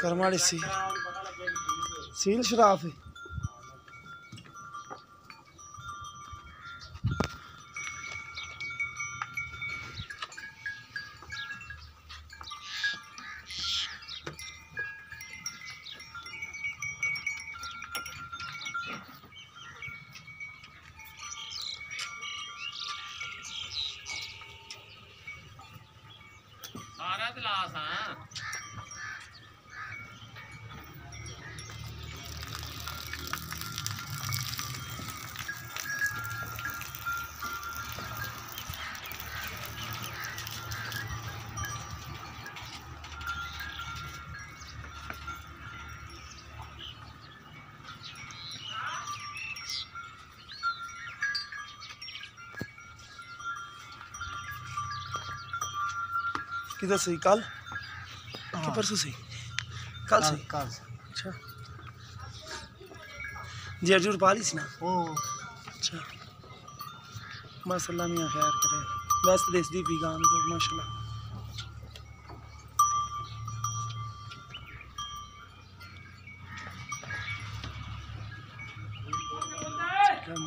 करमाड़ी seal Shroff है। सारा तलाश है। किधर सही कल कि परसों सही? कल सही। कल अच्छा जी अर्जुन पा ली सी ना? ओ अच्छा बस अल्लाह मियां खैर करे। बस देश दी भी गान तो माशाल्लाह।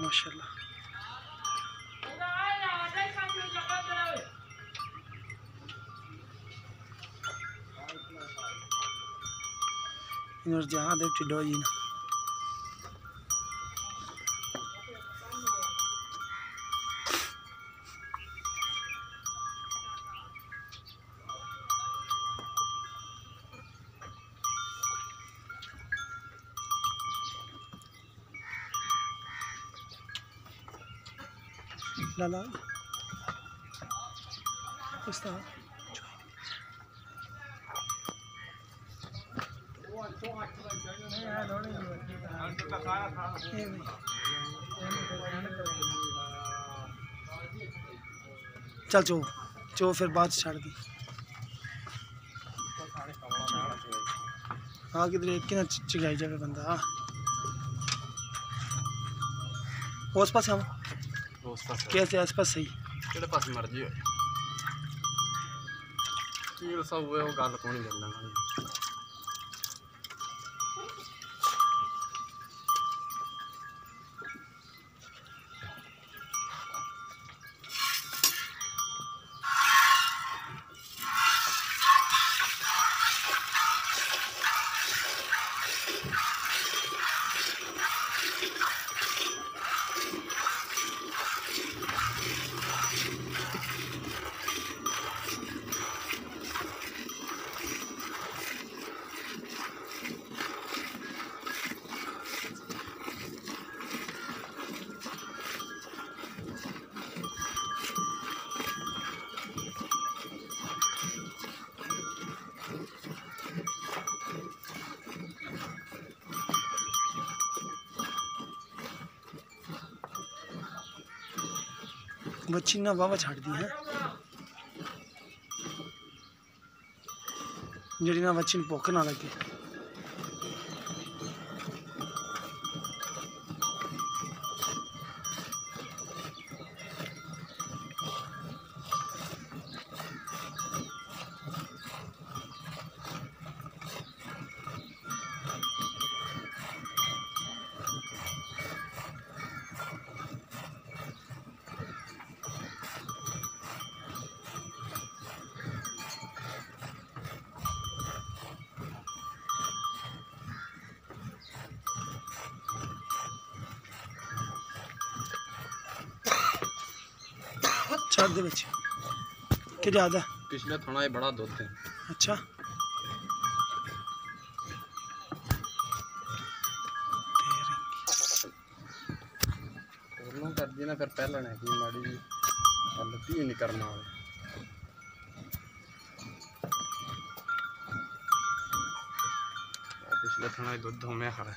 माशाल्लाह इन्होंने जहाँ देख चिड़ो जी ना लाला उस्ताद चल चो चो फिर बाद छड़ दी। हाँ किधर एक ना चिगाई जावे बंदा उस पास हम कैसे आस पास सही किहड़े पासे मर्जी हो कील सब हुए वो गल को नहीं करना। बच्ची ना वावा छाड़ दी है जी ना बच्ची भुख ना लगे। छाड़ दे बच्चे कि ज़्यादा पिछले थोड़ा ही बड़ा दुध है। अच्छा कर दी ना फिर पहले ने की माड़ी जी गलती नहीं करना पिछले थोड़ा ही दुध में खड़ा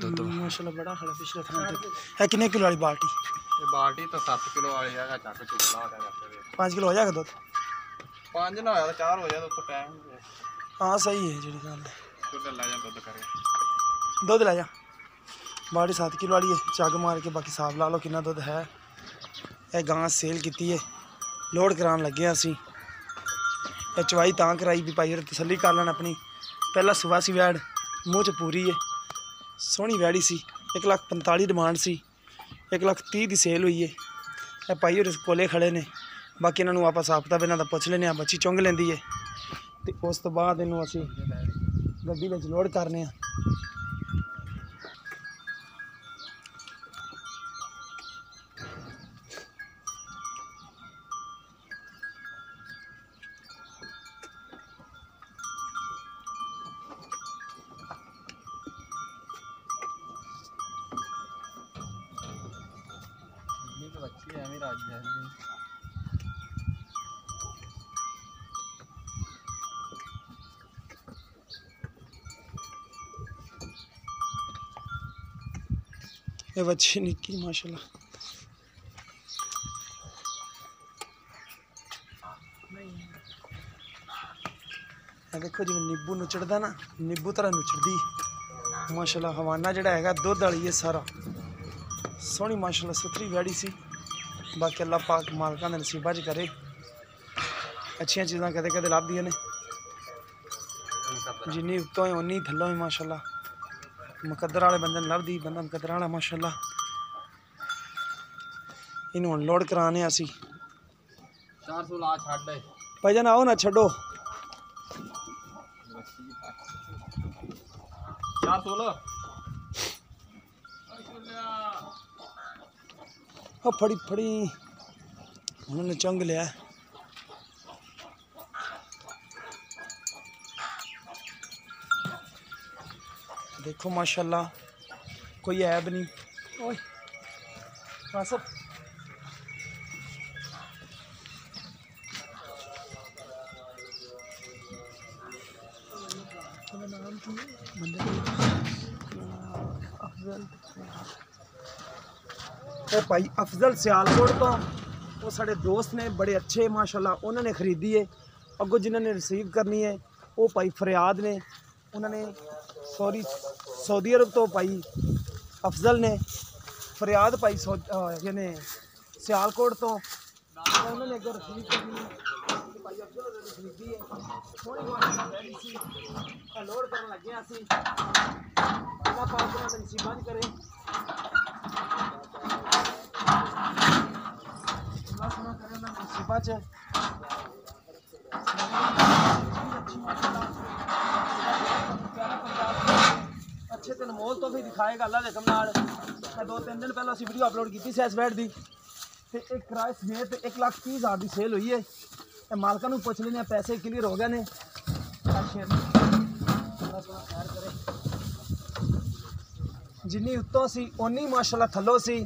दुध माशाल्लाह बड़ा खड़ा पिछले थोड़ा है। कितने किलो वाली बाल्टी? ये बाल्टी तो 7 किलो वाली है चक चुला हो जाएगा 5 किलो हो जाएगा दूध? 5 ना होया तो 4 हो जाए तो टाइम हाँ सही है जी गल दूध ला जा दूध करे दूध ला जा। बाल्टी 7 किलो वाली है चग मार के बाकी साफ ला लो कितना दूध है। यह गां सेल की है लोड करान लगे असी चवाई तां कराई भी भाई तसली कर लैन अपनी पहला सुबह सी वैड़ मूँह च पूरी है, सोहनी वैड़ी सी। 1,45,000 डिमांड सी, 1,30,000 की सेल हुई है। ये भाई होर कोले खड़े ने, बाकी इन्हों आप हिसाब किताब इन्हों का पुछ लेने। बच्ची चुंग लेंदी है तो उस तो बाद इनू असी गड्डी में लोड करने। बच्ची है मेरा आज है। ये बच्ची निक्की माशाल्लाह। देखो जिवें नींबू नुचड़दा ना, नींबू तरह नुचड़दी माशाल्लाह। हवाना जिहड़ा हैगा दुध वाली है सारा, सोहनी माशाल्लाह सुथरी वैड़ी सी। बाकी अल्लाह पाक मालकां दे नसीबां च करे। अच्छियां चीज़ां कदे कदे लभदियां ने, जिन्नी उत्तों उन्नी थल्लों ही माशाल्लाह। मुकद्दर वाले बंदे ने लभदी, बंदा मुकद्दर वाला माशाल्लाह। इन्हूं हुण लोड कराने असी। 400 ला छड्ड भाईजान आओ ना छड्डो। 400 ला फड़ी फड़ी उन्होंने चंग लिया। देखो माशाल्लाह कोई ऐब नहीं। ओए आसफ नाम बंदे अफजल भाई अफजल सियालकोट तो वो साढ़े दोस्त ने बड़े अच्छे माशाल्लाह। उन्होंने खरीदी है। अगों जिन्होंने रिसीव करनी है वो भाई फरियाद ने, उन्होंने सऊदी अरब तो भाई अफजल ने, फरियाद भाई यानी सियालकोट तो उन्होंने अगर रिसीव करनी है तो भाई अफजल ने खरीदी है। थोड़ी बहुत लोड करने लगे असी। अल्लाह पाक उन्हां दे नसीबां च करे। अच्छे तो अनमोल तो भी दिखाएगा अल्लाह के हुक्म नाल। मैं 2-3 दिन पहले असी वीडियो अपलोड की थी इस बैट की, तो एक किराए समेत 1,30,000 की सेल हुई है। तो मालकां नूं पुछ लेने पैसे क्लीयर हो गए ने। जिन्नी उत्तों सी उन्नी माशाल्लाह थल्लों सी।